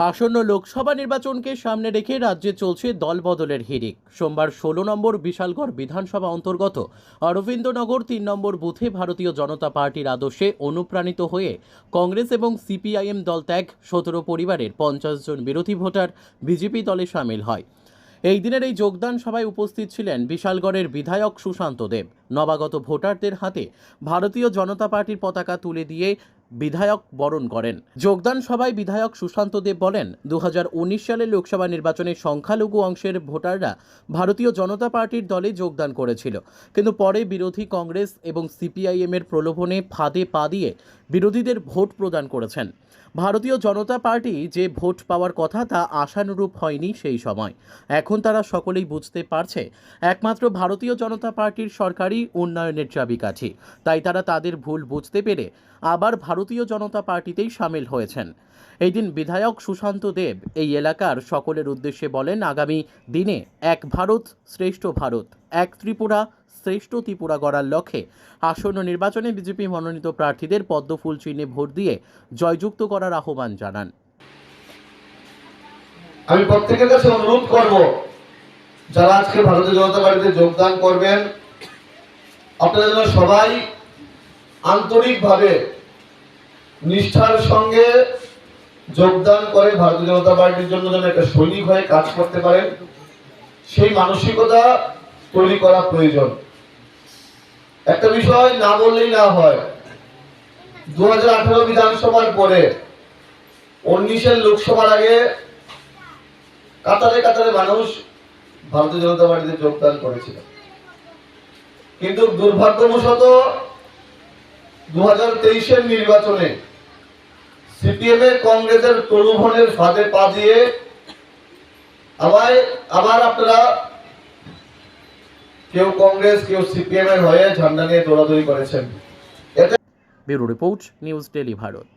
আসন্ন লোকসভা নির্বাচনকে সামনে রেখে রাজ্যে চলছে দলবদলের হিড়িক। সোমবার 16 নম্বর বিশালগড় বিধানসভা অন্তর্গত অরবিন্দনগর 3 নম্বর বুথে ভারতীয় জনতা পার্টির আদর্শে অনুপ্রাণিত হয়ে কংগ্রেস এবং সিপিআইএম দল ত্যাগ 17 পরিবারের 50 জন বিরোধী ভোটার বিজেপি দলে সামিল হয়। এই দিনের এই যোগদান সভায় উপস্থিত ছিলেন বিশালগড়ের বিধায়ক সুশান্ত দেব। নবাগত ভোটারদের হাতে ভারতীয় জনতা পার্টির পতাকা তুলে দিয়ে বিধায়ক বরণ করেন। যোগদান সভায় বিধায়ক সুশান্ত দেব বলেন, 2019 সালের লোকসভা নির্বাচনে সংখ্যালঘু অংশের ভোটাররা ভারতীয় জনতা পার্টির দলে যোগদান করেছিল, কিন্তু পরে বিরোধী কংগ্রেস এবং সিপিআইএম এর প্রলোভনে ফাঁদে পা দিয়ে বিরোধীদের ভোট প্রদান করেছেন। ভারতীয় জনতা পার্টি যে ভোট পাওয়ার কথা তা আশানুরূপ হয়নি সেই সময়। এখন তারা সকলেই বুঝতে পারছে একমাত্র ভারতীয় জনতা পার্টির সরকারি উন্নয়নের চাবিকাঠি, তাই তারা তাদের ভুল বুঝতে পেরে আবার ভারতীয় জনতা পার্টিতেই সামিল হয়েছেন। এই দিন বিধায়ক সুশান্ত দেব এই এলাকার সকলের উদ্দেশ্যে বলেন, আগামী দিনে এক ভারত শ্রেষ্ঠ ভারত, এক ত্রিপুরা শ্রেষ্ঠ ত্রিপুরা গড়ার লক্ষ্যে আসন্ন নির্বাচনে বিজেপি মনোনীত প্রার্থীদের পদ্মফুল চিহ্নে ভোট দিয়ে জয়যুক্ত করার আহ্বান জানান। আমি প্রত্যেকের কাছে অনুরোধ করব, যারা আজকে ভারতীয় জনতা পার্টিতে যোগদান করবেন, আপনারা যেন সবাই আন্তরিকভাবে নিষ্ঠার সঙ্গে যোগদান করে ভারতীয় জনতা পার্টির জন্য যেন একটা সৈনিক হয়ে কাজ করতে পারেন, সেই মানসিকতা তৈরি করা প্রয়োজন। একটা বিষয় না বললেই না হয়, 2018 বিধানসভার পরে 19 লোকসভার আগে কাতারে কাতারে মানুষ ভারতীয় জনতা পার্টিতে যোগদান করেছিল, কিন্তু দুর্ভাগ্যবশত 2023 নির্বাচনে সিপিএম এর কংগ্রেসের প্রলোভনের ফাঁদে পা দিয়ে আবার আপনারা কেউ কংগ্রেস কেউ সিপিএম এর হয়ে ঝান্ডা নিয়ে দৌড়াদৌড়ি করেছেন। Bureau report, news daily Bharat.